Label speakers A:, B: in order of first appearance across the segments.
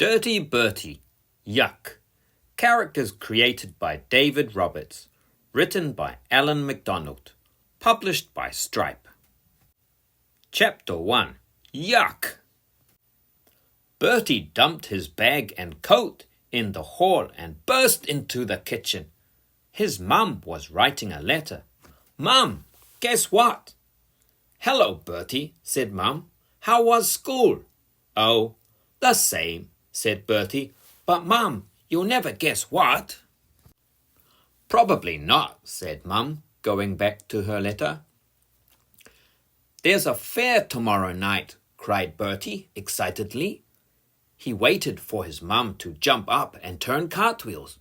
A: Dirty Bertie-Yuck. Characters created by David Roberts. Written by Alan MacDonald. Published by Stripe. Chapter 1. Yuck! Bertie dumped his bag and coat in the hall and burst into the kitchen. His mum was writing a letter. "Mum, guess what?" "Hello, Bertie," said Mum. "How was school?" "Oh, the same," said Bertie. "But, Mum, you'll never guess what." "Probably not," said Mum, going back to her letter. "There's a fair tomorrow night," cried Bertie excitedly. He waited for his mum to jump up and turn cartwheels,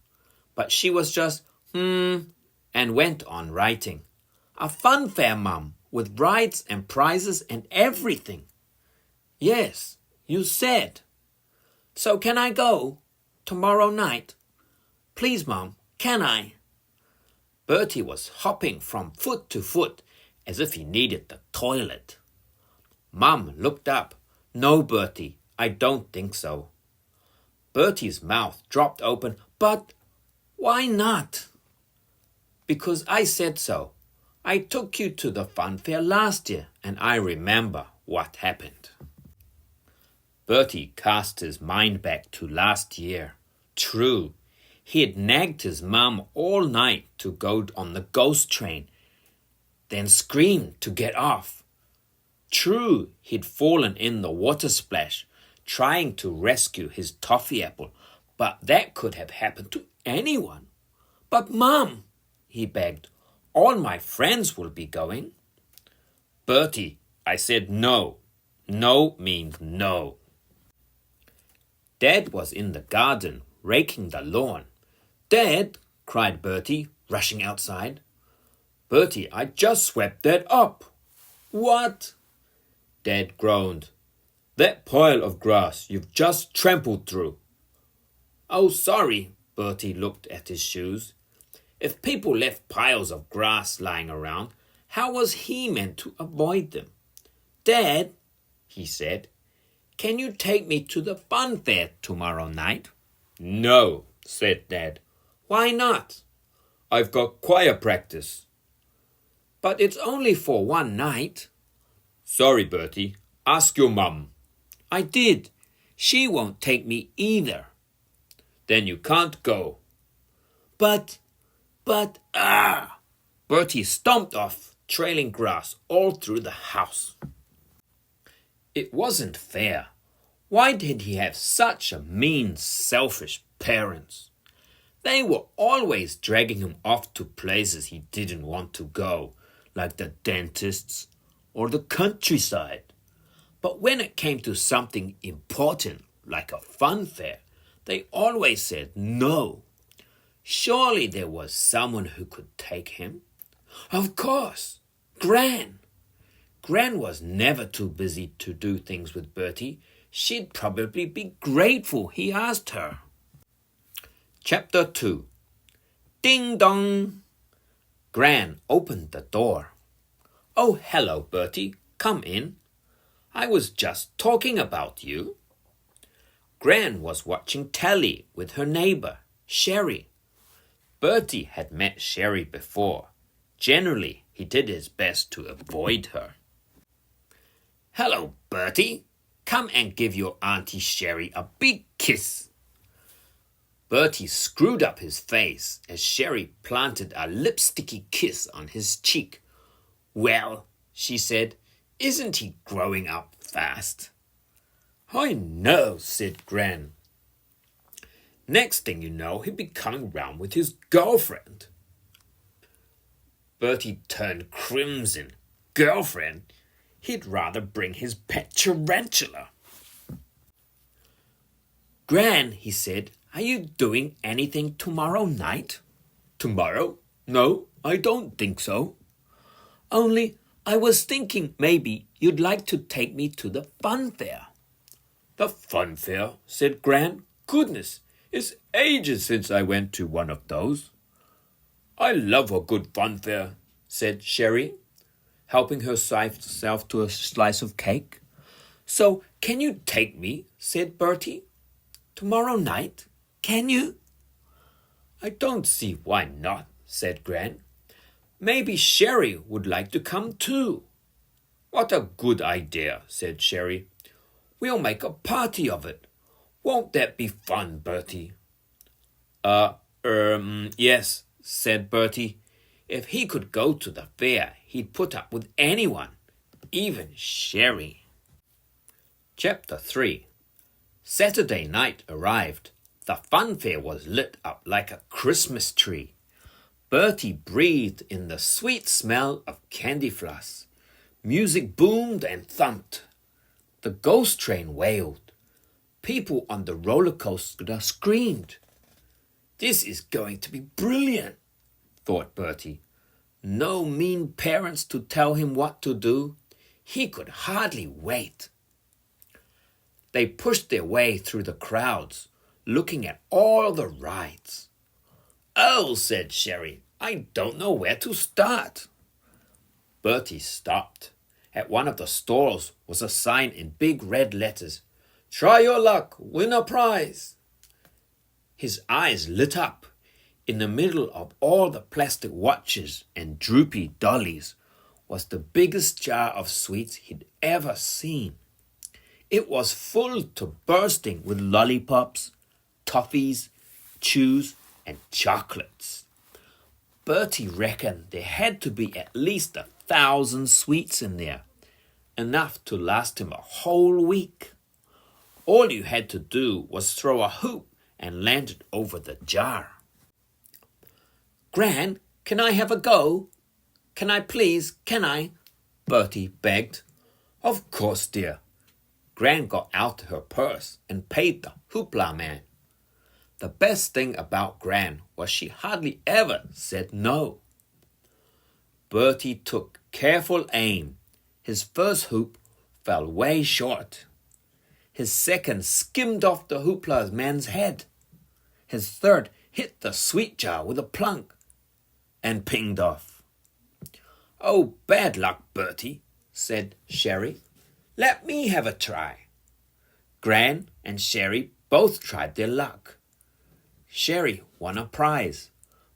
A: but she was just, and went on writing. "A fun fair, Mum, with rides and prizes and everything." "Yes, you said." "So can I go tomorrow night? Please, Mum, can I?" Bertie was hopping from foot to foot as if he needed the toilet. Mum looked up. "No, Bertie, I don't think so." Bertie's mouth dropped open. "But why not?" "Because I said so. I took you to the fun fair last year, and I remember what happened." Bertie cast his mind back to last year. True, he had nagged his mum all night to go on the ghost train, then screamed to get off. True, he'd fallen in the water splash, trying to rescue his toffee apple, but that could have happened to anyone. "But, Mum," he begged, "all my friends will be going." "Bertie, I said no. No means no." Dad was in the garden, raking the lawn. "Dad," cried Bertie, rushing outside. "Bertie, I just swept that up." "What?" Dad groaned. "That pile of grass you've just trampled through." "Oh, sorry." Bertie looked at his shoes. If people left piles of grass lying around, how was he meant to avoid them? "Dad," he said, "can you take me to the fun fair tomorrow night?" "No," said Dad. "Why not?" "I've got choir practice." "But it's only for one night." "Sorry, Bertie. Ask your mum." "I did. She won't take me either." "Then you can't go." But, Bertie stomped off, trailing grass all through the house. It wasn't fair. Why did he have such a mean, selfish parents? They were always dragging him off to places he didn't want to go, like the dentist's or the countryside. But when it came to something important, like a fun fair, they always said no. Surely there was someone who could take him. Of course, Gran. Gran was never too busy to do things with Bertie. She'd probably be grateful he asked her. Chapter 2. Ding dong! Gran opened the door. "Oh, hello, Bertie. Come in. I was just talking about you." Gran was watching telly with her neighbor, Sherry. Bertie had met Sherry before. Generally, he did his best to avoid her. "Hello, Bertie. Come and give your Auntie Sherry a big kiss." Bertie screwed up his face as Sherry planted a lipsticky kiss on his cheek. "Well," she said, "isn't he growing up fast?" "I know," said Gran. "Next thing you know, he'll be coming round with his girlfriend." Bertie turned crimson. Girlfriend? He'd rather bring his pet tarantula. "Gran," he said, "are you doing anything tomorrow night?" "Tomorrow? No, I don't think so." "Only I was thinking maybe you'd like to take me to the fun fair." "The fun fair?" said Gran. "Goodness, it's ages since I went to one of those." "I love a good fun fair," said Sherry, helping herself to a slice of cake. "So can you take me?" said Bertie. Tomorrow night? Can you?" "I don't see why not," said Gran. "Maybe Sherry would like to come too." "What a good idea," said Sherry. "We'll make a party of it. Won't that be fun, Bertie?" Yes," said Bertie. If he could go to the fair, he'd put up with anyone, even Sherry. Chapter 3. Saturday night arrived. The funfair was lit up like a Christmas tree. Bertie breathed in the sweet smell of candy floss. Music boomed and thumped. The ghost train wailed. People on the roller coaster screamed. "This is going to be brilliant," thought Bertie. No mean parents to tell him what to do. He could hardly wait. They pushed their way through the crowds, looking at all the rides. "Oh," said Sherry, "I don't know where to start." Bertie stopped. At one of the stalls was a sign in big red letters, "Try your luck, win a prize." His eyes lit up. In the middle of all the plastic watches and droopy dollies was the biggest jar of sweets he'd ever seen. It was full to bursting with lollipops, toffees, chews, and chocolates. Bertie reckoned there had to be at least 1,000 sweets in there, enough to last him a whole week. All you had to do was throw a hoop and land it over the jar. "Gran, can I have a go? Can I please, can I?" Bertie begged. "Of course, dear." Gran got out her purse and paid the hoopla man. The best thing about Gran was she hardly ever said no. Bertie took careful aim. His first hoop fell way short. His second skimmed off the hoopla man's head. His third hit the sweet jar with a plunk and pinged off. "Oh, bad luck, Bertie," said Sherry. "Let me have a try." Gran and Sherry both tried their luck. Sherry won a prize,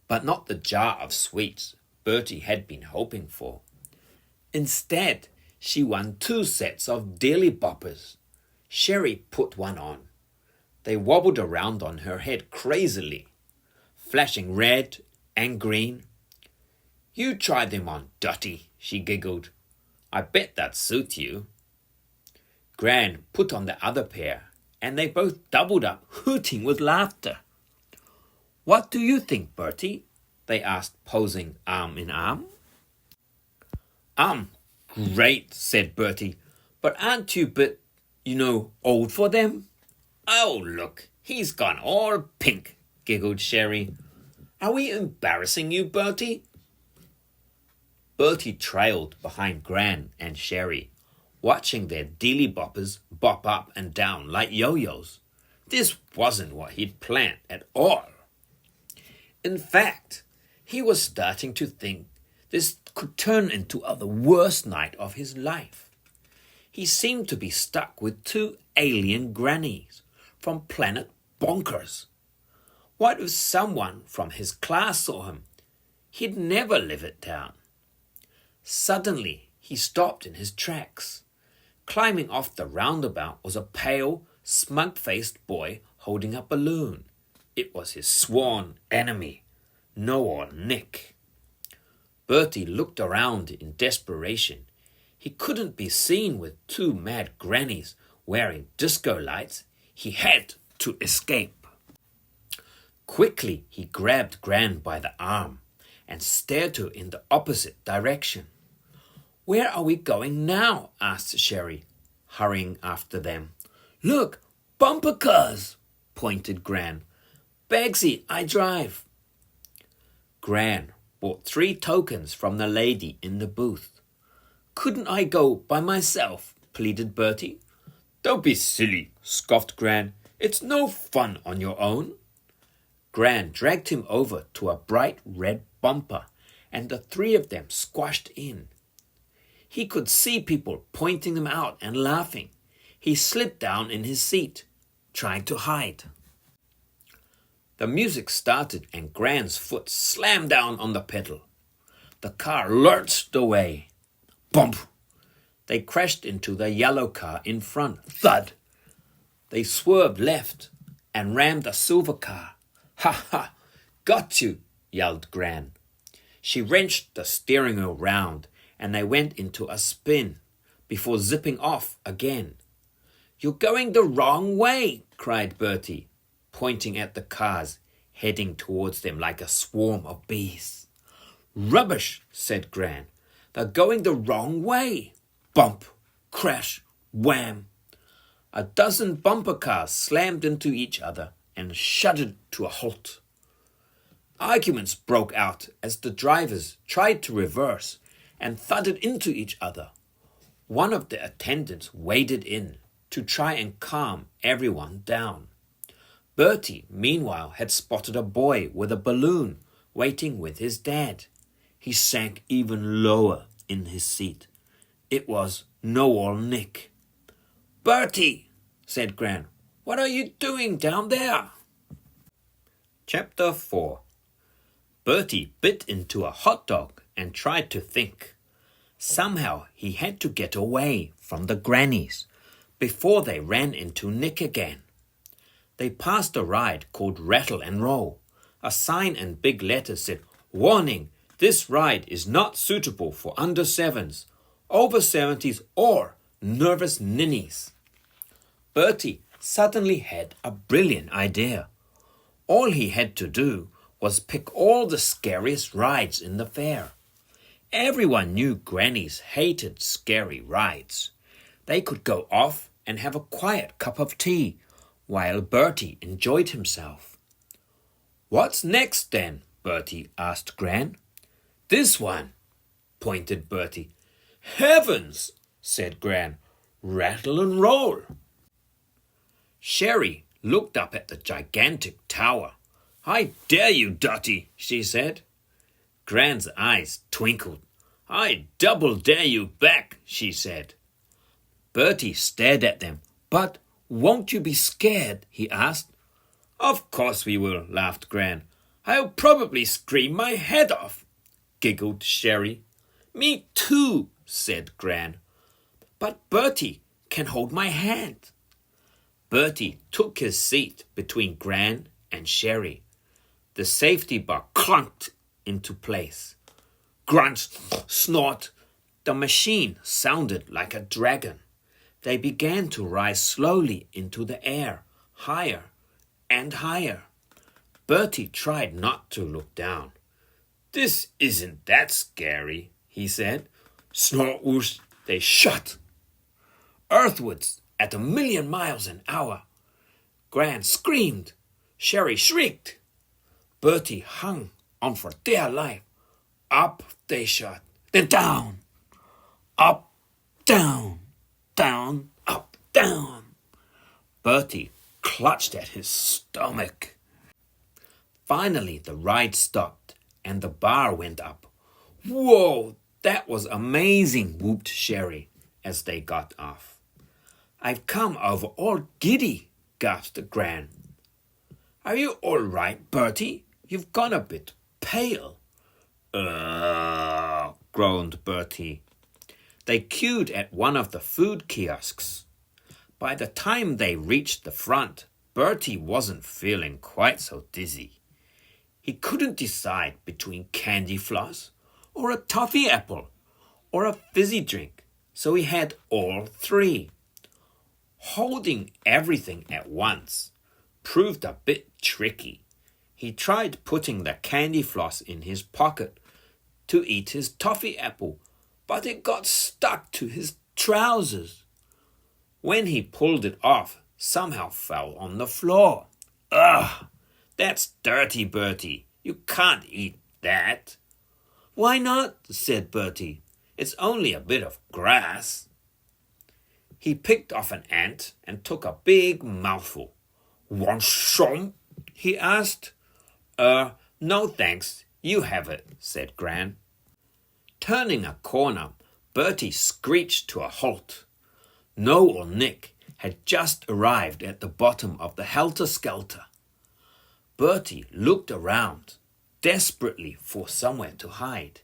A: but not the jar of sweets Bertie had been hoping for. Instead, she won 2 sets of dilly boppers. Sherry put one on. They wobbled around on her head crazily, flashing red and green. "You try them on, Dotty," she giggled. "I bet that suit you." Gran put on the other pair, and they both doubled up, hooting with laughter. "What do you think, Bertie?" they asked, posing arm in arm. Great," said Bertie. "But aren't you a bit, old for them?" "Oh, look, he's gone all pink," giggled Sherry. "Are we embarrassing you, Bertie?" Bertie trailed behind Gran and Sherry, watching their dilly boppers bop up and down like yo-yos. This wasn't what he'd planned at all. In fact, he was starting to think this could turn into the worst night of his life. He seemed to be stuck with 2 alien grannies from planet Bonkers. What if someone from his class saw him? He'd never live it down. Suddenly, he stopped in his tracks. Climbing off the roundabout was a pale, smug-faced boy holding a balloon. It was his sworn enemy, Noah Nick. Bertie looked around in desperation. He couldn't be seen with 2 mad grannies wearing disco lights. He had to escape. Quickly, he grabbed Gran by the arm and stared her in the opposite direction. "Where are we going now?" asked Sherry, hurrying after them. "Look, bumper cars," pointed Gran. "Bagsy, I drive." Gran bought 3 tokens from the lady in the booth. "Couldn't I go by myself?" pleaded Bertie. "Don't be silly," scoffed Gran. "It's no fun on your own." Gran dragged him over to a bright red bumper, and the 3 of them squashed in. He could see people pointing them out and laughing. He slid down in his seat, trying to hide. The music started and Gran's foot slammed down on the pedal. The car lurched away. Bump! They crashed into the yellow car in front. Thud! They swerved left and rammed the silver car. Ha ha! Got you! Yelled Gran. She wrenched the steering wheel round and they went into a spin before zipping off again. You're going the wrong way, cried Bertie, pointing at the cars heading towards them like a swarm of bees. Rubbish, said Gran. They're going the wrong way. Bump, crash, wham. A dozen bumper cars slammed into each other and shuddered to a halt. Arguments broke out as the drivers tried to reverse and thudded into each other. One of the attendants waded in to try and calm everyone down. Bertie, meanwhile, had spotted a boy with a balloon waiting with his dad. He sank even lower in his seat. It was Know-all Nick. Bertie, said Gran, what are you doing down there? Chapter 4. Bertie bit into a hot dog and tried to think. Somehow he had to get away from the grannies before they ran into Nick again. They passed a ride called Rattle and Roll. A sign in big letters said, Warning, this ride is not suitable for under 7s, over 70s or nervous ninnies. Bertie suddenly had a brilliant idea. All he had to do was pick all the scariest rides in the fair. Everyone knew grannies hated scary rides. They could go off and have a quiet cup of tea while Bertie enjoyed himself. What's next then? Bertie asked Gran. This one, pointed Bertie. Heavens, said Gran. Rattle and roll. Sherry looked up at the gigantic tower. I dare you, Dotty, she said. Gran's eyes twinkled. I double dare you back, she said. Bertie stared at them. But won't you be scared? He asked. Of course we will, laughed Gran. I'll probably scream my head off, giggled Sherry. Me too, said Gran. But Bertie can hold my hand. Bertie took his seat between Gran and Sherry. The safety bar clunked into place. Grunt, snort. The machine sounded like a dragon. They began to rise slowly into the air, higher and higher. Bertie tried not to look down. This isn't that scary, he said. Snort whoosh, they shot. Earthwards at 1,000,000 miles an hour. Gran screamed. Sherry shrieked. Bertie hung on for dear life. Up they shot, then down. Up, down, down, up, down. Bertie clutched at his stomach. Finally, the ride stopped and the bar went up. Whoa, that was amazing, whooped Sherry as they got off. I've come over all giddy, gasped Gran. Are you all right, Bertie? You've gone a bit pale. Groaned Bertie. They queued at one of the food kiosks. By the time they reached the front, Bertie wasn't feeling quite so dizzy. He couldn't decide between candy floss or a toffee apple or a fizzy drink, so he had all three. Holding everything at once proved a bit tricky. He tried putting the candy floss in his pocket to eat his toffee apple, but it got stuck to his trousers. When he pulled it off, somehow fell on the floor. Ugh! That's dirty, Bertie. You can't eat that. Why not? Said Bertie. It's only a bit of grass. He picked off an ant and took a big mouthful. Want some? He asked. No thanks. You have it, said Gran. Turning a corner, Bertie screeched to a halt. Know-all Nick had just arrived at the bottom of the helter-skelter. Bertie looked around, desperately for somewhere to hide.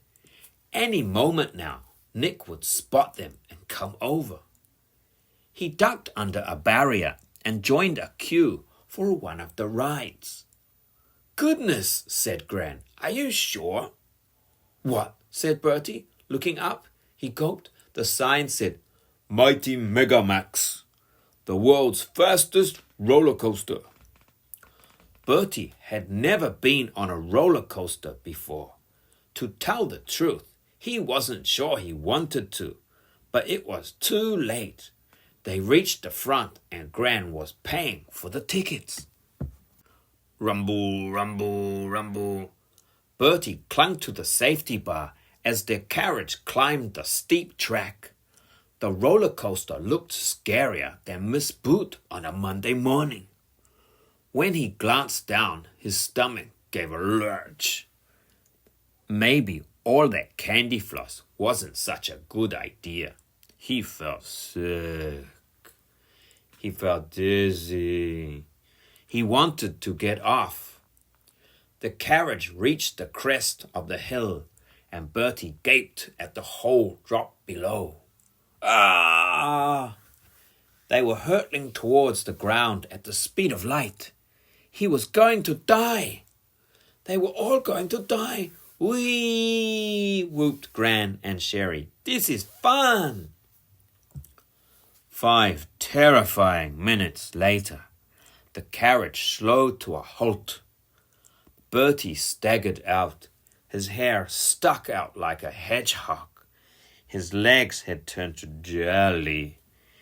A: Any moment now, Nick would spot them and come over. He ducked under a barrier and joined a queue for one of the rides. "Goodness," said Gran, "are you sure?" "What?" said Bertie, looking up. He gulped. The sign said, "Mighty Megamax, the world's fastest roller coaster." Bertie had never been on a roller coaster before. To tell the truth, he wasn't sure he wanted to, but it was too late. They reached the front and Gran was paying for the tickets. Rumble, rumble, rumble. Bertie clung to the safety bar as their carriage climbed the steep track. The roller coaster looked scarier than Miss Boot on a Monday morning. When he glanced down, his stomach gave a lurch. Maybe all that candy floss wasn't such a good idea. He felt sick. He felt dizzy. He wanted to get off. The carriage reached the crest of the hill, and Bertie gaped at the whole drop below. Ah! They were hurtling towards the ground at the speed of light. He was going to die. They were all going to die. Whee! Whooped Gran and Sherry. "This is fun!" 5 terrifying minutes later, the carriage slowed to a halt. Bertie staggered out. His hair stuck out like a hedgehog. His legs had turned to jelly.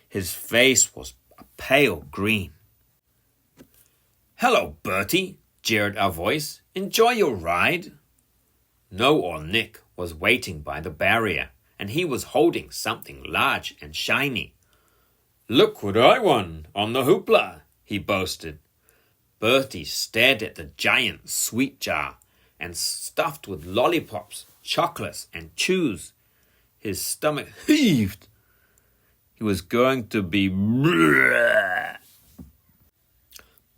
A: His face was a pale green. "Hello, Bertie," jeered a voice. "Enjoy your ride?" No old Nick was waiting by the barrier, and he was holding something large and shiny. "Look what I won on the hoopla," he boasted. Bertie stared at the giant sweet jar and stuffed with lollipops, chocolates, and chews. His stomach heaved. He was going to be...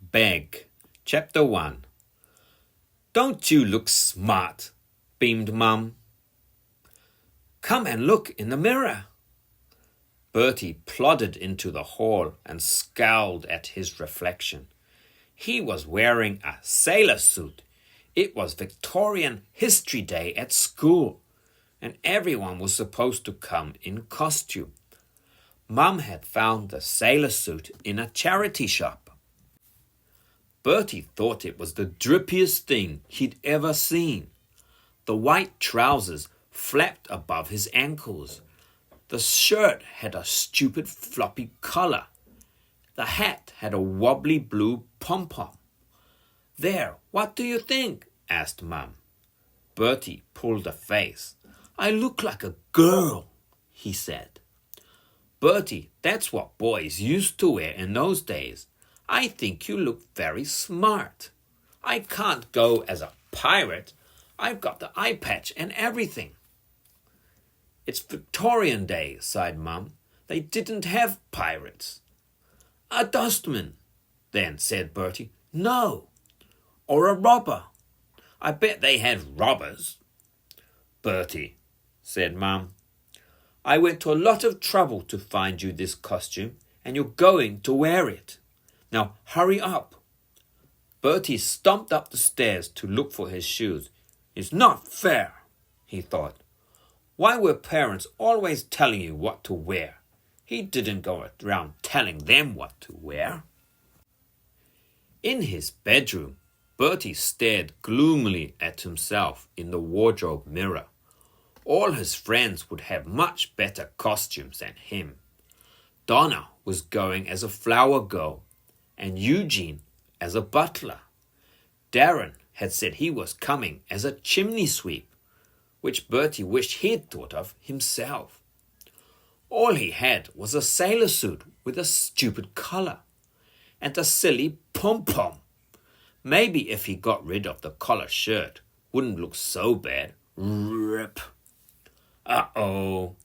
A: Beg. Chapter 1. "Don't you look smart?" beamed Mum. "Come and look in the mirror." Bertie plodded into the hall and scowled at his reflection. He was wearing a sailor suit. It was Victorian History Day at school, and everyone was supposed to come in costume. Mum had found the sailor suit in a charity shop. Bertie thought it was the drippiest thing he'd ever seen. The white trousers flapped above his ankles. The shirt had a stupid floppy collar. The hat had a wobbly blue pom-pom. "There, what do you think?" asked Mum. Bertie pulled a face. "I look like a girl," he said. "Bertie, that's what boys used to wear in those days. I think you look very smart." "I can't go as a pirate. I've got the eye patch and everything." "It's Victorian Day," sighed Mum. "They didn't have pirates." "A dustman," then said Bertie. "No." "Or a robber. I bet they had robbers." "Bertie," said Mum, "I went to a lot of trouble to find you this costume, and you're going to wear it. Now hurry up." Bertie stomped up the stairs to look for his shoes. "It's not fair," he thought. "Why were parents always telling you what to wear?" He didn't go around telling them what to wear. In his bedroom, Bertie stared gloomily at himself in the wardrobe mirror. All his friends would have much better costumes than him. Donna was going as a flower girl, and Eugene as a butler. Darren had said he was coming as a chimney sweep, which Bertie wished he'd thought of himself. All he had was a sailor suit with a stupid collar, and a silly pom-pom. Maybe if he got rid of the collar shirt, wouldn't look so bad. Rip. Uh-oh.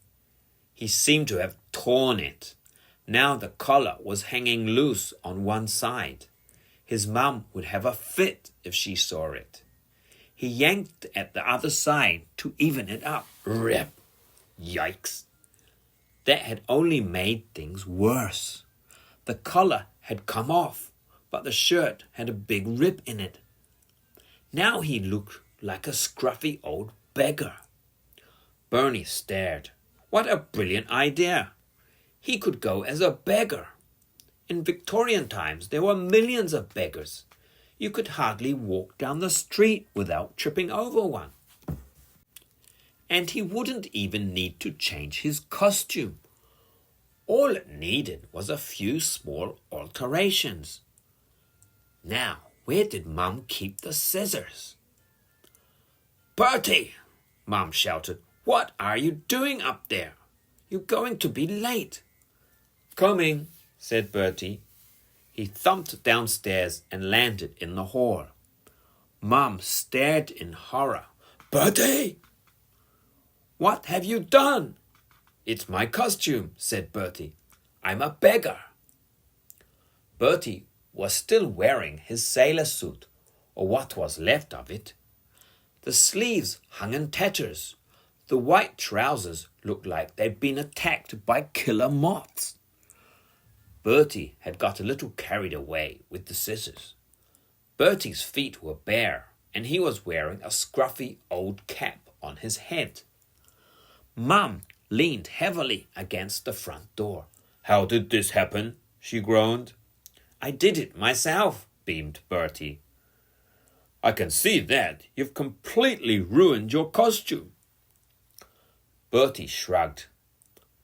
A: He seemed to have torn it. Now the collar was hanging loose on one side. His mum would have a fit if she saw it. He yanked at the other side to even it up. Rip! Yikes! That had only made things worse. The collar had come off, but the shirt had a big rip in it. Now he looked like a scruffy old beggar. Bernie stared. What a brilliant idea! He could go as a beggar. In Victorian times there were millions of beggars. You could hardly walk down the street without tripping over one. And he wouldn't even need to change his costume. All it needed was a few small alterations. Now, where did Mum keep the scissors? "Bertie!" Mum shouted. "What are you doing up there? You're going to be late." "Coming," said Bertie. He thumped downstairs and landed in the hall. Mum stared in horror. "Bertie!" "What have you done?" "It's my costume," said Bertie. "I'm a beggar." Bertie was still wearing his sailor suit, or what was left of it. The sleeves hung in tatters. The white trousers looked like they'd been attacked by killer moths. Bertie had got a little carried away with the scissors. Bertie's feet were bare, and he was wearing a scruffy old cap on his head. Mum leaned heavily against the front door. "How did this happen?" she groaned. "I did it myself," beamed Bertie. "I can see that. You've completely ruined your costume." Bertie shrugged.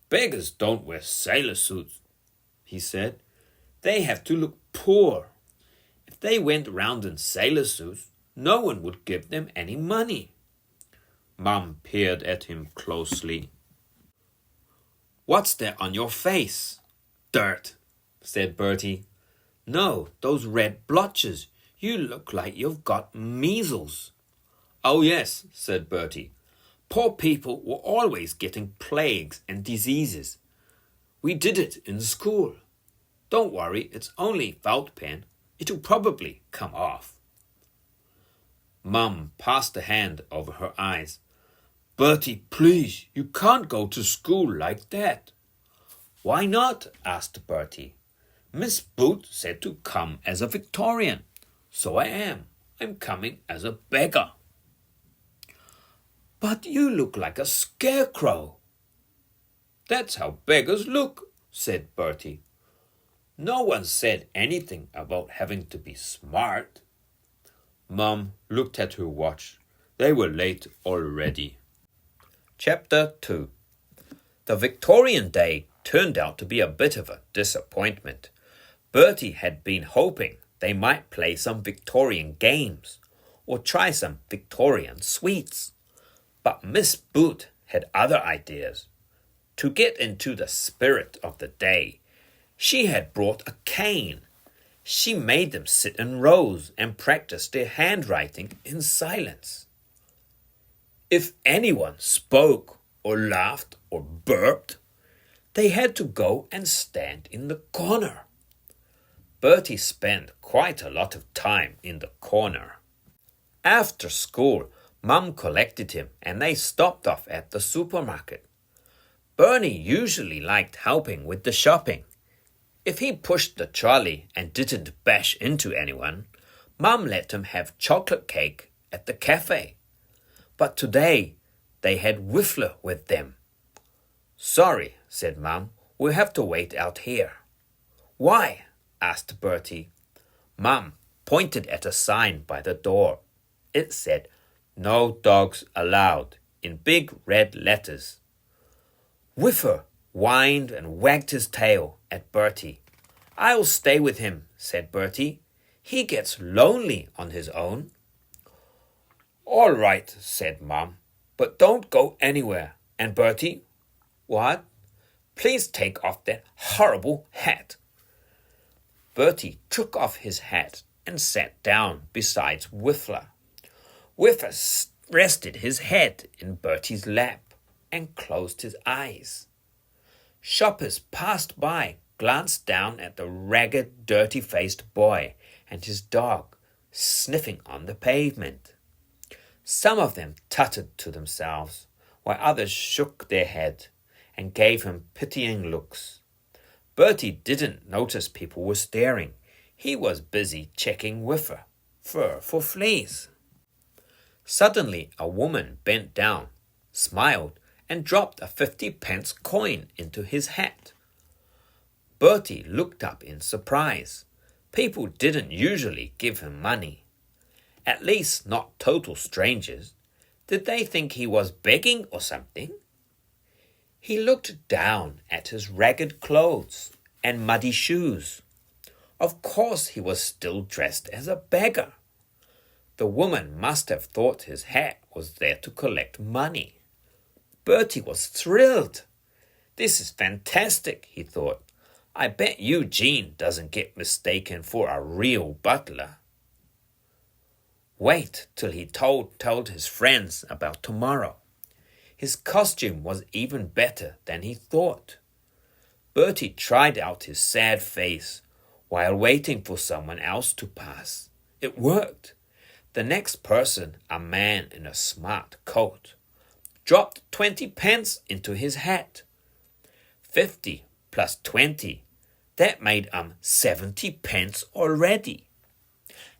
A: "Beggars don't wear sailor suits," he said. "They have to look poor. If they went round in sailor suits, no one would give them any money." Mum peered at him closely. "What's that on your face?" "Dirt," said Bertie. "No, those red blotches. You look like you've got measles." "Oh yes," said Bertie. "Poor people were always getting plagues and diseases. We did it in school. Don't worry, it's only felt pen. It'll probably come off." Mum passed a hand over her eyes. "Bertie, please, you can't go to school like that." "Why not?" asked Bertie. "Miss Boot said to come as a Victorian. So I am. I'm coming as a beggar." "But you look like a scarecrow." "That's how beggars look," said Bertie. "No one said anything about having to be smart." Mum looked at her watch. They were late already. Chapter 2. The Victorian day turned out to be a bit of a disappointment. Bertie had been hoping they might play some Victorian games or try some Victorian sweets. But Miss Boot had other ideas. To get into the spirit of the day, she had brought a cane. She made them sit in rows and practice their handwriting in silence. If anyone spoke or laughed or burped, they had to go and stand in the corner. Bertie spent quite a lot of time in the corner. After school, Mum collected him and they stopped off at the supermarket. Bernie usually liked helping with the shopping. If he pushed the trolley and didn't bash into anyone, Mum let him have chocolate cake at the cafe. But today, they had Whiffler with them. "Sorry," said Mum, "we'll have to wait out here." "Why?" asked Bertie. Mum pointed at a sign by the door. It said, "No dogs allowed," in big red letters. Whiffer whined and wagged his tail at Bertie. "I'll stay with him," said Bertie. "He gets lonely on his own." "All right," said Mum, "but don't go anywhere. And Bertie—" "What?" "Please take off that horrible hat." Bertie took off his hat and sat down beside Whiffler. Whiffer rested his head in Bertie's lap and closed his eyes. Shoppers passed by, glanced down at the ragged, dirty-faced boy, and his dog sniffing on the pavement. Some of them tutted to themselves, while others shook their head and gave him pitying looks. Bertie didn't notice people were staring. He was busy checking fur for fleas. Suddenly a woman bent down, smiled, and dropped a 50-pence coin into his hat. Bertie looked up in surprise. People didn't usually give him money. At least not total strangers. Did they think he was begging or something? He looked down at his ragged clothes and muddy shoes. Of course he was still dressed as a beggar. The woman must have thought his hat was there to collect money. Bertie was thrilled. This is fantastic, he thought. I bet Eugene doesn't get mistaken for a real butler. Wait till he told his friends about tomorrow. His costume was even better than he thought. Bertie tried out his sad face while waiting for someone else to pass. It worked. The next person, a man in a smart coat, dropped 20 pence into his hat. 50 plus 20, that made 70 pence already.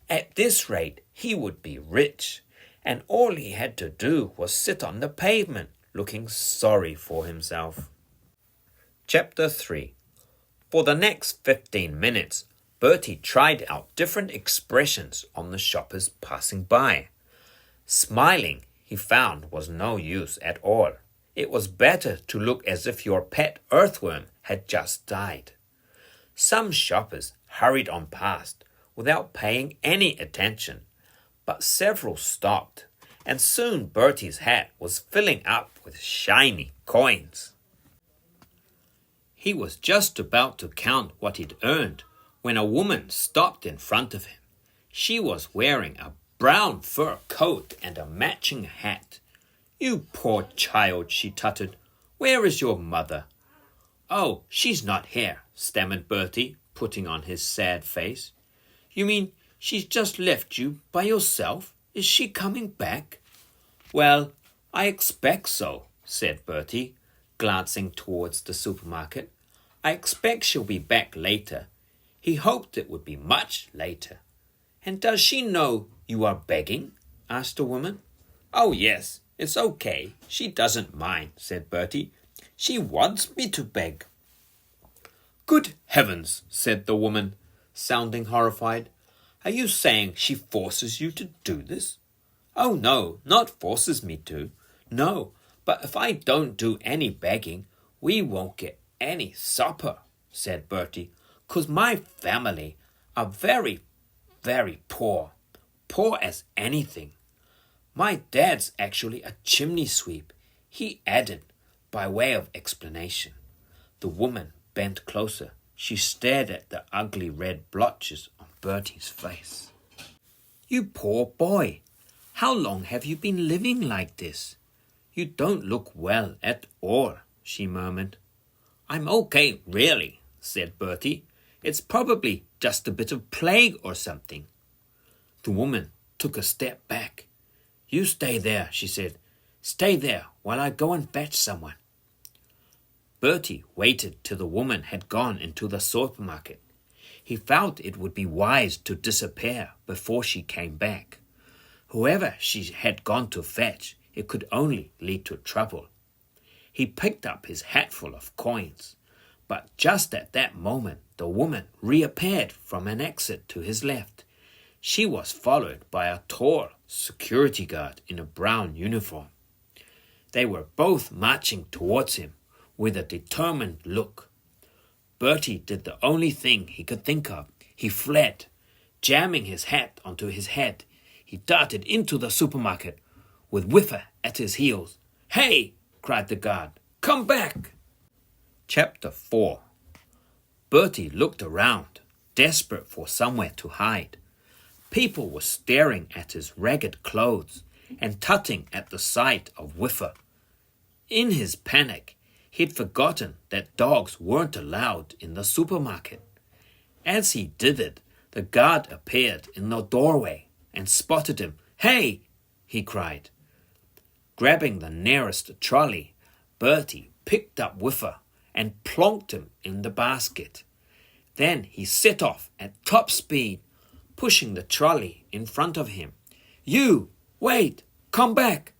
A: At this rate, he would be rich, and all he had to do was sit on the pavement, looking sorry for himself. Chapter 3. For the next 15 minutes, Bertie tried out different expressions on the shoppers passing by. Smiling, he found, was no use at all. It was better to look as if your pet earthworm had just died. Some shoppers hurried on past without paying any attention, but several stopped, and soon Bertie's hat was filling up with shiny coins. He was just about to count what he'd earned when a woman stopped in front of him. She was wearing a brown fur coat and a matching hat. "You poor child," she tutted. "Where is your mother?" "Oh, she's not here," stammered Bertie, putting on his sad face. "You mean she's just left you by yourself? Is she coming back?" "Well, I expect so," said Bertie, glancing towards the supermarket. "I expect she'll be back later." He hoped it would be much later. "And does she know you are begging?" asked the woman. "Oh, yes, it's okay. She doesn't mind," said Bertie. "She wants me to beg." "Good heavens," said the woman, sounding horrified. "Are you saying she forces you to do this?" "Oh, no, not forces me to. No, but if I don't do any begging, we won't get any supper," said Bertie, "'cause my family are very, very poor. Poor as anything. My dad's actually a chimney sweep," he added by way of explanation. The woman bent closer. She stared at the ugly red blotches on Bertie's face. "You poor boy. How long have you been living like this? You don't look well at all," she murmured. "I'm okay, really," said Bertie. "It's probably just a bit of plague or something." The woman took a step back. "You stay there," she said. "Stay there while I go and fetch someone." Bertie waited till the woman had gone into the supermarket. He felt it would be wise to disappear before she came back. Whoever she had gone to fetch, it could only lead to trouble. He picked up his hatful of coins, but just at that moment the woman reappeared from an exit to his left. She was followed by a tall security guard in a brown uniform. They were both marching towards him with a determined look. Bertie did the only thing he could think of. He fled. Jamming his hat onto his head, he darted into the supermarket with Whiffer at his heels. "Hey!" cried the guard. "Come back!" Chapter 4. Bertie looked around, desperate for somewhere to hide. People were staring at his ragged clothes and tutting at the sight of Whiffer. In his panic, he'd forgotten that dogs weren't allowed in the supermarket. As he did it, The guard appeared in the doorway and spotted him. "Hey!" he cried. Grabbing the nearest trolley, Bertie picked up Whiffer and plonked him in the basket. Then he set off at top speed, pushing the trolley in front of him. "You! Wait! Come back!"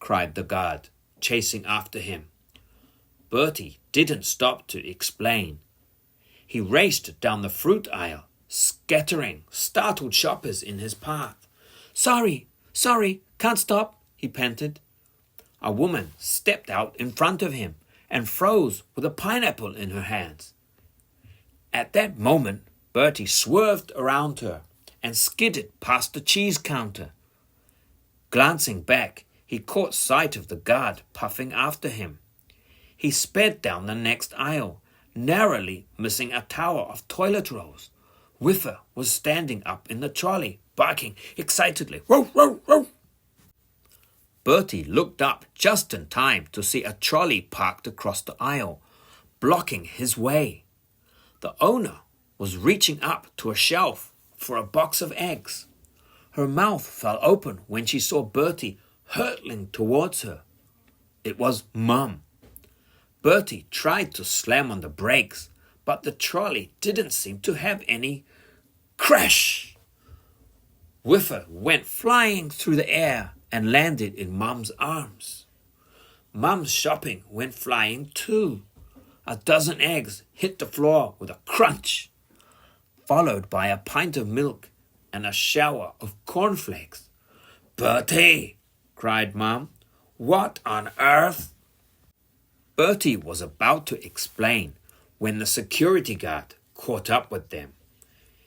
A: cried the guard, chasing after him. Bertie didn't stop to explain. He raced down the fruit aisle, scattering startled shoppers in his path. Sorry, can't stop," he panted. A woman stepped out in front of him and froze with a pineapple in her hands. At that moment, Bertie swerved around her and skidded past the cheese counter. Glancing back, he caught sight of the guard puffing after him. He sped down the next aisle, narrowly missing a tower of toilet rolls. Whiffer was standing up in the trolley, barking excitedly. "Row, row, row!" Bertie looked up just in time to see a trolley parked across the aisle, blocking his way. The owner was reaching up to a shelf for a box of eggs. Her mouth fell open when she saw Bertie hurtling towards her. It was Mum. Bertie tried to slam on the brakes, but the trolley didn't seem to have any. Crash! Whiffer went flying through the air and landed in Mum's arms. Mum's shopping went flying too. A dozen eggs hit the floor with a crunch, followed by a pint of milk and a shower of cornflakes. "Bertie!" cried Mum. "What on earth?" Bertie was about to explain when the security guard caught up with them.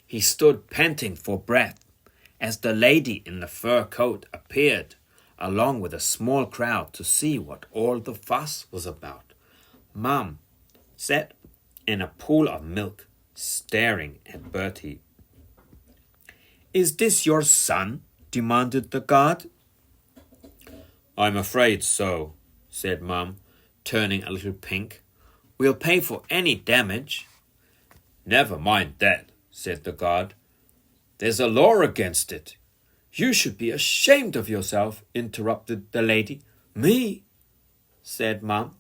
A: He stood panting for breath as the lady in the fur coat appeared, along with a small crowd, to see what all the fuss was about. Mum sat in a pool of milk, staring at Bertie. "Is this your son?" demanded the guard. "I'm afraid so," said Mum, turning a little pink. "We'll pay for any damage." "Never mind that," said the guard. "There's a law against it." "You should be ashamed of yourself," interrupted the lady. "Me?" said Mum.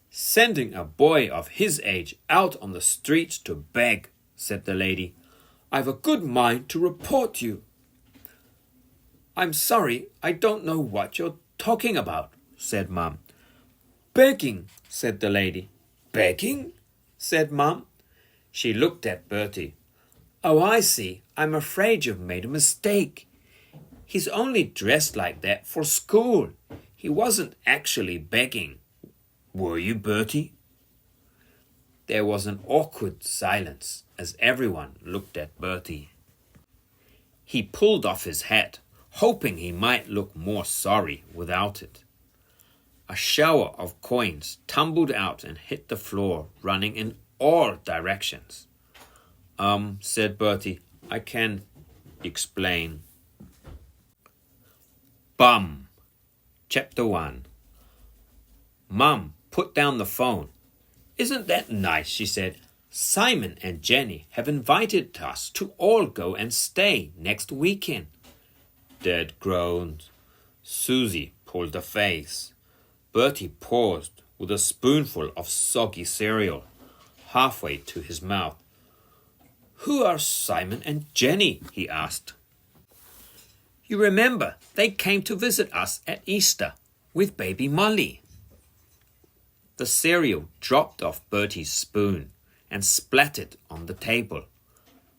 A: "Sending a boy of his age out on the streets to beg," said the lady. "I've a good mind to report you." "I'm sorry, I don't know what you're talking about," said Mum. "Begging," said the lady. "Begging?" said Mum. She looked at Bertie. "Oh, I see. I'm afraid you've made a mistake. He's only dressed like that for school. He wasn't actually begging. Were you, Bertie?" There was an awkward silence as everyone looked at Bertie. He pulled off his hat, hoping he might look more sorry without it. A shower of coins tumbled out and hit the floor, running in all directions. Said Bertie, "I can explain." Bum! Chapter 1. Mum put down the phone. "Isn't that nice?" she said. "Simon and Jenny have invited us to all go and stay next weekend." Dad groaned. Susie pulled a face. Bertie paused with a spoonful of soggy cereal halfway to his mouth. "Who are Simon and Jenny?" he asked. "You remember, they came to visit us at Easter with baby Molly." The cereal dropped off Bertie's spoon and splattered on the table.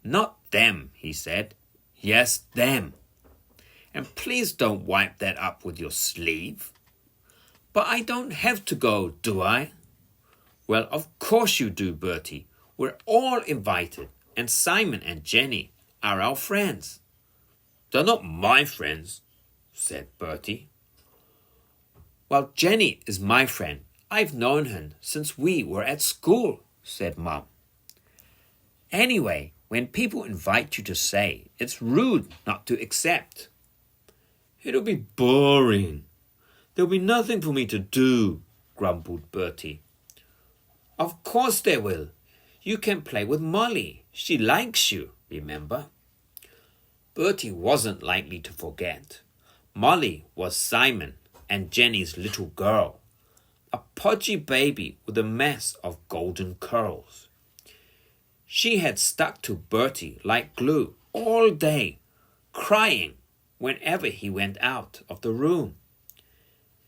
A: "Not them," he said. "Yes, them. And please don't wipe that up with your sleeve." "But I don't have to go, do I?" "Well, of course you do, Bertie. We're all invited, and Simon and Jenny are our friends." "They're not my friends," said Bertie. "Well, Jenny is my friend. I've known her since we were at school," said Mum. "Anyway, when people invite you to stay, it's rude not to accept." "It'll be boring. There'll be nothing for me to do," grumbled Bertie. "Of course there will. You can play with Molly. She likes you," remember? Bertie wasn't likely to forget. Molly was Simon and Jenny's little girl, a podgy baby with a mess of golden curls. She had stuck to Bertie like glue all day, crying whenever he went out of the room.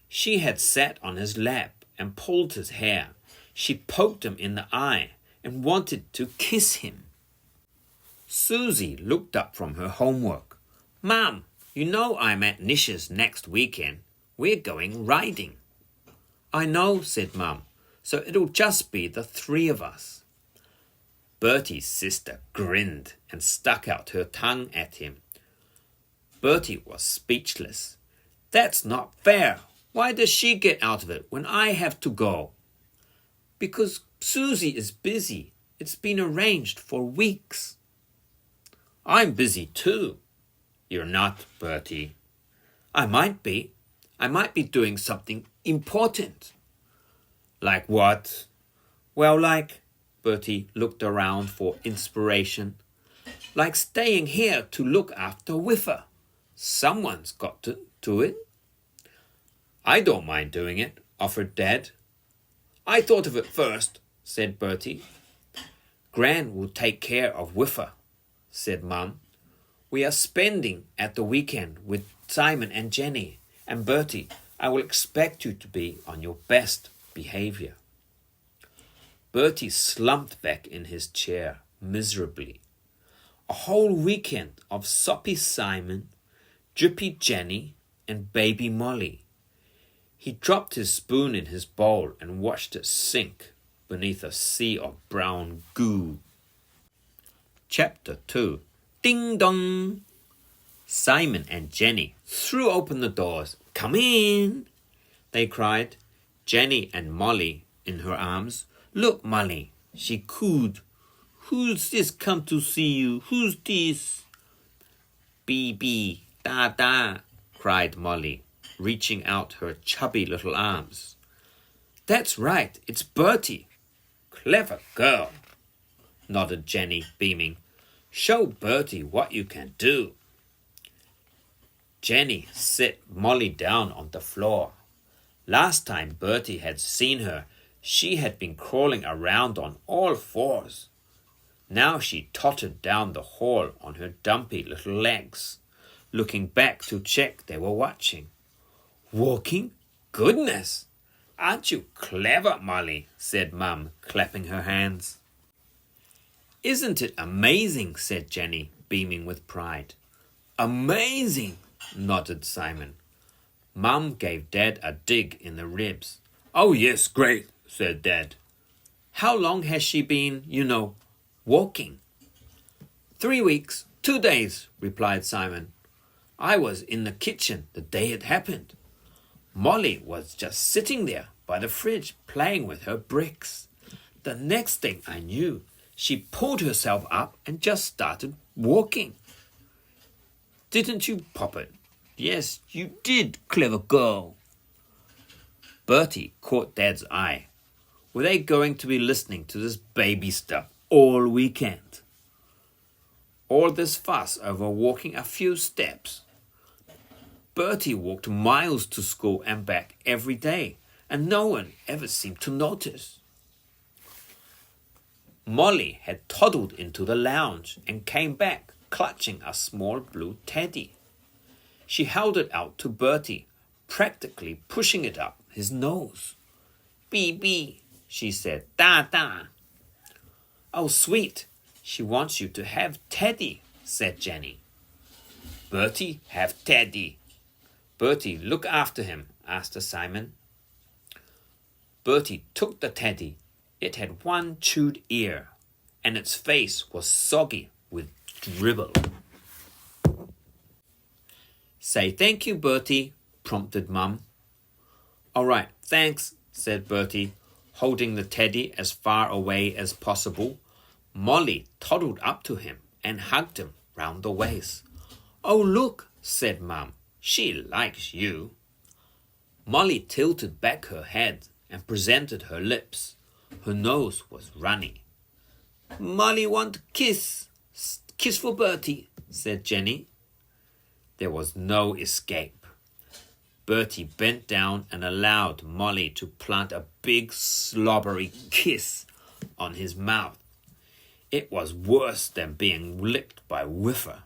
A: She had sat on his lap and pulled his hair. She poked him in the eye and wanted to kiss him. Susie looked up from her homework. "Mum, you know I'm at Nish's next weekend. We're going riding." "I know," said Mum, "so it'll just be the three of us." Bertie's sister grinned and stuck out her tongue at him. Bertie was speechless. "That's not fair. Why does she get out of it when I have to go?" "Because Susie is busy. It's been arranged for weeks." "I'm busy too." "You're not, Bertie." "I might be. I might be doing something important." "Like what?" "Well, Bertie looked around for inspiration. "Like staying here to look after Whiffer. Someone's got to do it." "I don't mind doing it," offered Dad. "I thought of it first," said Bertie. "Gran will take care of Whiffer," said Mum. "We are spending at the weekend with Simon and Jenny, and Bertie, I will expect you to be on your best behavior." Bertie slumped back in his chair miserably. A whole weekend of soppy Simon, drippy Jenny, and baby Molly. He dropped his spoon in his bowl and watched it sink beneath a sea of brown goo. Chapter 2. Ding dong! Simon and Jenny threw open the doors. "Come in!" they cried, Jenny and Molly in her arms. "Look, Molly," she cooed. "Who's this come to see you? Who's this?" "Bee, da," cried Molly, reaching out her chubby little arms. "That's right, it's Bertie." "Clever girl," nodded Jenny, beaming. "Show Bertie what you can do." Jenny set Molly down on the floor. Last time Bertie had seen her, she had been crawling around on all fours. Now she tottered down the hall on her dumpy little legs, looking back to check they were watching. "Walking? Goodness! Aren't you clever, Molly?" said Mum, clapping her hands. "Isn't it amazing?" said Jenny, beaming with pride. "Amazing!" nodded Simon. Mum gave Dad a dig in the ribs. "Oh yes, great," said Dad. "How long has she been, walking?" 3 weeks, 2 days, replied Simon. "I was in the kitchen the day it happened. Molly was just sitting there by the fridge playing with her bricks. The next thing I knew, she pulled herself up and just started walking." "Didn't you pop it?" "Yes, you did, clever girl." Bertie caught Dad's eye. Were they going to be listening to this baby stuff all weekend? All this fuss over walking a few steps. Bertie walked miles to school and back every day, and no one ever seemed to notice. Molly had toddled into the lounge and came back clutching a small blue teddy. She held it out to Bertie, practically pushing it up his nose. "Bee," she said. "Da." "Oh, sweet. She wants you to have Teddy," said Jenny. "Bertie, have Teddy." "Bertie, look after him," asked Simon. Bertie took the teddy. It had one chewed ear, and its face was soggy with dribble. "Say thank you, Bertie," prompted Mum. "All right, thanks," said Bertie, holding the teddy as far away as possible. Molly toddled up to him and hugged him round the waist. "Oh, look," said Mum. "She likes you." Molly tilted back her head and presented her lips. Her nose was runny. "Molly want kiss. Kiss for Bertie, said Jenny. There was no escape. Bertie bent down and allowed Molly to plant a big slobbery kiss on his mouth. It was worse than being licked by Whiffer.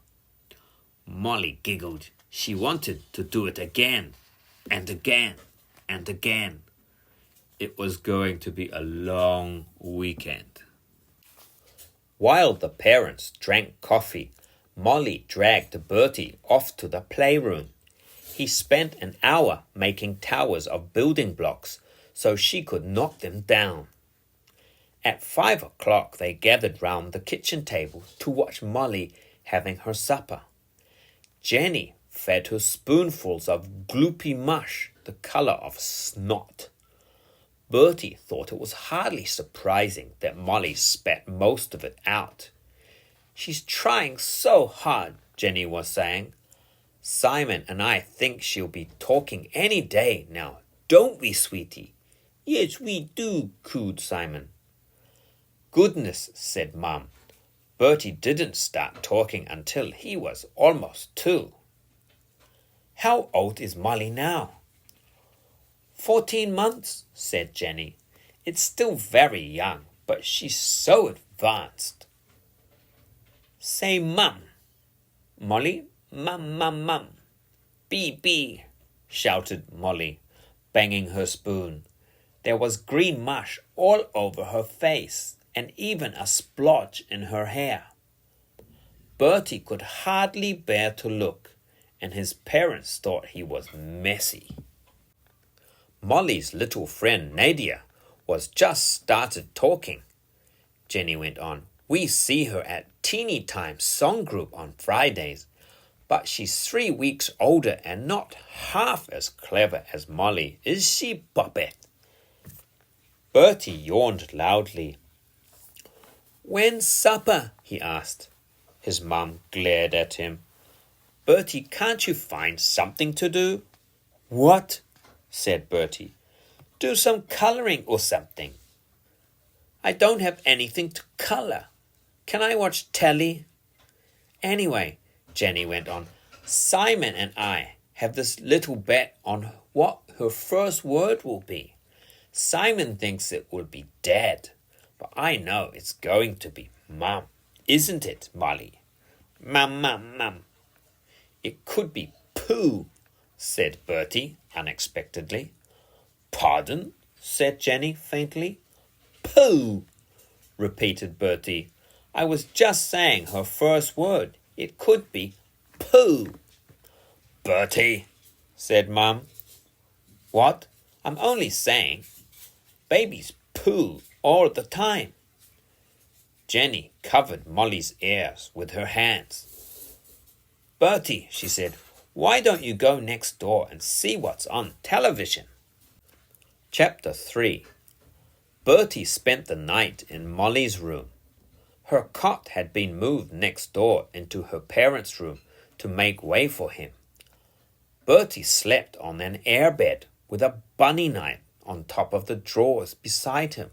A: Molly giggled. She wanted to do it again, and again, and again. It was going to be a long weekend. While the parents drank coffee, Molly dragged Bertie off to the playroom. He spent an hour making towers of building blocks so she could knock them down. At 5 o'clock they gathered round the kitchen table to watch Molly having her supper. Jenny fed her spoonfuls of gloopy mush the colour of snot. Bertie thought it was hardly surprising that Molly spat most of it out. She's trying so hard, Jenny was saying. Simon and I think she'll be talking any day now, don't we, sweetie? Yes, we do, cooed Simon. Goodness, said Mum. Bertie didn't start talking until he was almost 2. How old is Molly now? 14 months, said Jenny. It's still very young, but she's so advanced. Say mum. Molly, mum, mum, mum. Bee, shouted Molly, banging her spoon. There was green mush all over her face and even a splotch in her hair. Bertie could hardly bear to look, and his parents thought he was messy. Molly's little friend Nadia was just started talking. Jenny went on. We see her at Teeny Time Song Group on Fridays, but she's 3 weeks older and not half as clever as Molly, is she, Bobbette? Bertie yawned loudly. When's supper? He asked. His mum glared at him. Bertie, can't you find something to do? What? Said Bertie. Do some colouring or something. I don't have anything to colour. Can I watch telly? Anyway, Jenny went on, Simon and I have this little bet on what her first word will be. Simon thinks it will be Dad, but I know it's going to be Mum. Isn't it, Molly? Mum, mum, mum. It could be Pooh, said Bertie unexpectedly. Pardon? Said Jenny faintly. Pooh, repeated Bertie. I was just saying her first word. It could be Pooh. Bertie, said Mum. What? I'm only saying. Babies poo all the time. Jenny covered Molly's ears with her hands. Bertie, she said, why don't you go next door and see what's on television? Chapter 3. Bertie spent the night in Molly's room. Her cot had been moved next door into her parents' room to make way for him. Bertie slept on an airbed with a bunny knife on top of the drawers beside him.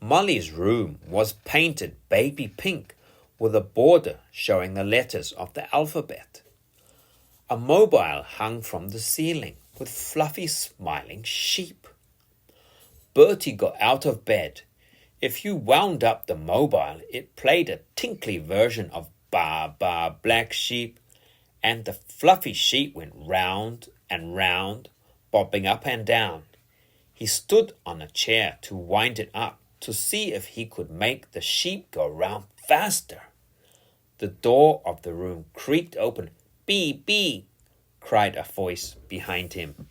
A: Molly's room was painted baby pink with a border showing the letters of the alphabet. A mobile hung from the ceiling with fluffy smiling sheep. Bertie got out of bed. If you wound up the mobile, it played a tinkly version of Ba Ba Black Sheep, and the fluffy sheep went round and round, bobbing up and down. He stood on a chair to wind it up to see if he could make the sheep go round faster. The door of the room creaked open. Bee, bee, cried a voice behind him.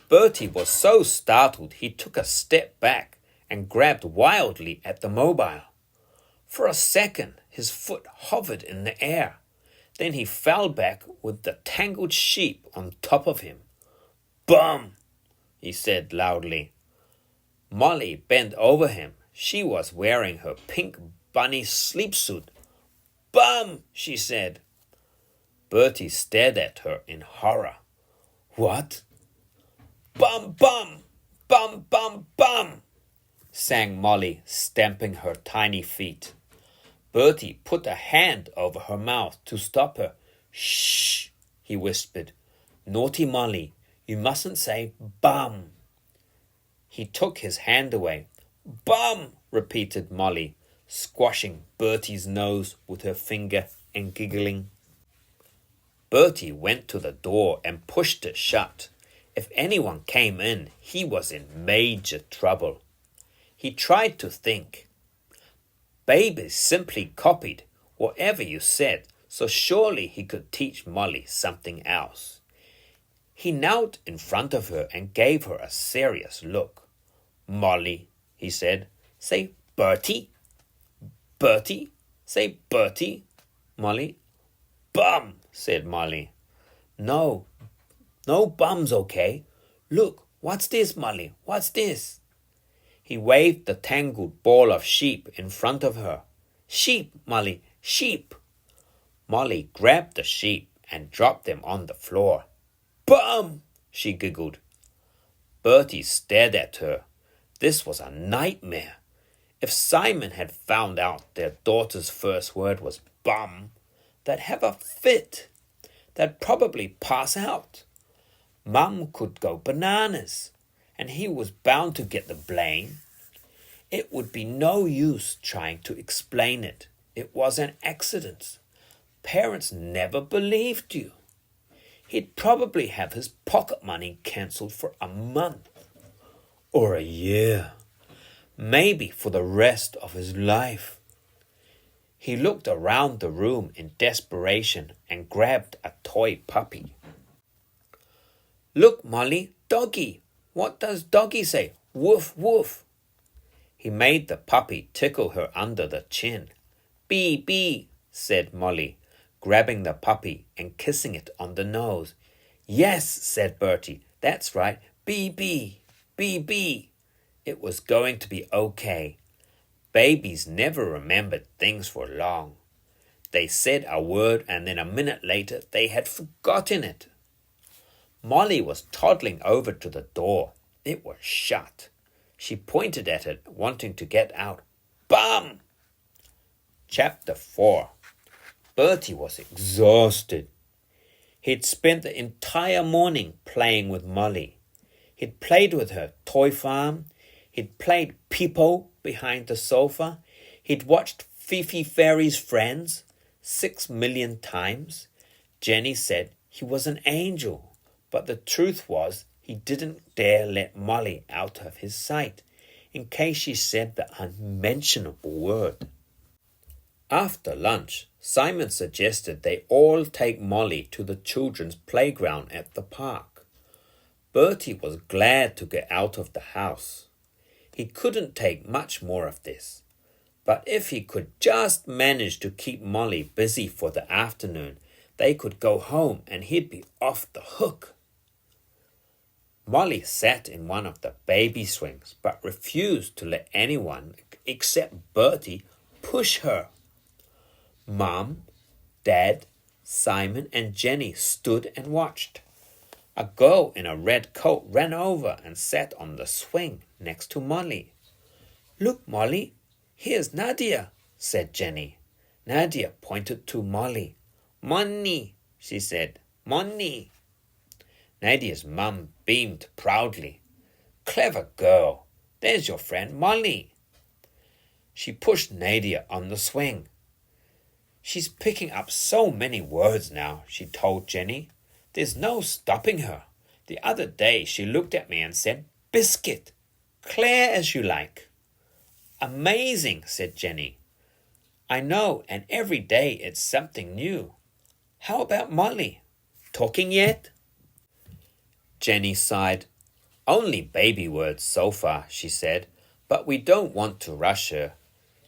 A: Bertie was so startled he took a step back and grabbed wildly at the mobile. For a second, his foot hovered in the air. Then he fell back with the tangled sheep on top of him. Bum, he said loudly. Molly bent over him. She was wearing her pink bunny sleepsuit. Bum, she said. Bertie stared at her in horror. What? Bum, bum, bum, bum, bum, sang Molly, stamping her tiny feet. Bertie put a hand over her mouth to stop her. "Shh," he whispered. "Naughty Molly, you mustn't say bum." He took his hand away. "Bum," repeated Molly, squashing Bertie's nose with her finger and giggling. Bertie went to the door and pushed it shut. If anyone came in, he was in major trouble. He tried to think. Babies simply copied whatever you said, so surely he could teach Molly something else. He knelt in front of her and gave her a serious look. "Molly," he said, "say Bertie." "Bertie, say Bertie." "Molly." "Bum," said Molly. No bum's okay. Look, what's this, Molly? What's this?" He waved the tangled ball of sheep in front of her. "Sheep, Molly, sheep." Molly grabbed the sheep and dropped them on the floor. "Bum," she giggled. Bertie stared at her. This was a nightmare. If Simon had found out their daughter's first word was bum, they'd have a fit. They'd probably pass out. Mum could go bananas, and he was bound to get the blame. It would be no use trying to explain it. It was an accident. Parents never believed you. He'd probably have his pocket money cancelled for a month or a year, maybe for the rest of his life. He looked around the room in desperation and grabbed a toy puppy. "Look, Molly, doggy. What does doggy say? Woof, woof." He made the puppy tickle her under the chin. "Bee, bee," said Molly, grabbing the puppy and kissing it on the nose. "Yes," said Bertie, "that's right. Bee, bee, bee, bee." It was going to be okay. Babies never remembered things for long. They said a word and then a minute later they had forgotten it. Molly was toddling over to the door. It was shut. She pointed at it, wanting to get out. "Bum!" Chapter 4. Bertie was exhausted. He'd spent the entire morning playing with Molly. He'd played with her toy farm. He'd played Peepo behind the sofa. He'd watched Fifi Fairy's Friends 6 million times. Jenny said he was an angel, but the truth was he didn't dare let Molly out of his sight in case she said the unmentionable word. After lunch, Simon suggested they all take Molly to the children's playground at the park. Bertie was glad to get out of the house. He couldn't take much more of this, but if he could just manage to keep Molly busy for the afternoon, they could go home and he'd be off the hook. Molly sat in one of the baby swings but refused to let anyone except Bertie push her. Mum, Dad, Simon and Jenny stood and watched. A girl in a red coat ran over and sat on the swing next to Molly. "Look, Molly, here's Nadia," said Jenny. Nadia pointed to Molly. "Money," she said. "Money." Nadia's mum beamed proudly. "Clever girl. There's your friend Molly." She pushed Nadia on the swing. "She's picking up so many words now," she told Jenny. "There's no stopping her. The other day she looked at me and said, 'Biscuit. Clear as you like.'" "Amazing," said Jenny. "I know, and every day it's something new. How about Molly? Talking yet?" Jenny sighed. "Only baby words so far," she said, "but we don't want to rush her.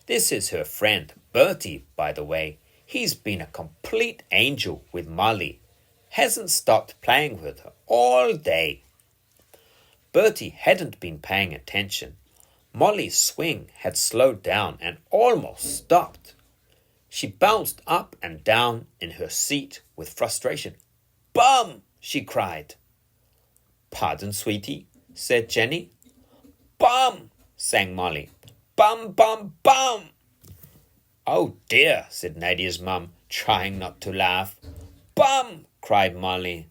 A: This is her friend Bertie, by the way. He's been a complete angel with Molly. Hasn't stopped playing with her all day." Bertie hadn't been paying attention. Molly's swing had slowed down and almost stopped. She bounced up and down in her seat with frustration. "Bum!" she cried. "Pardon, sweetie," said Jenny. "Bum!" sang Molly. "Bum, bum, bum!" Oh dear, said Nadia's mum, trying not to laugh. Bum! cried Molly.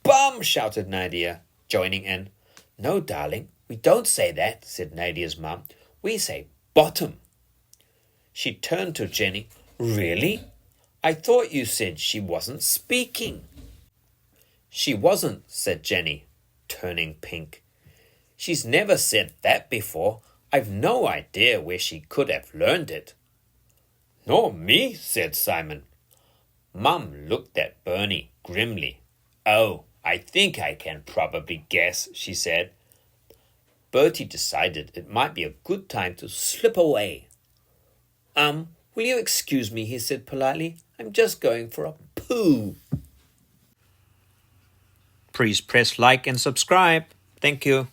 A: Bum! shouted Nadia, joining in. No, darling, we don't say that, said Nadia's mum. We say bottom. She turned to Jenny. Really? I thought you said she wasn't speaking. She wasn't, said Jenny, turning pink. She's never said that before. I've no idea where she could have learned it. Nor me, said Simon. Mum looked at Bernie grimly. Oh, I think I can probably guess, she said. Bertie decided it might be a good time to slip away. Will you excuse me, he said politely. I'm just going for a poo. Please press like and subscribe. Thank you.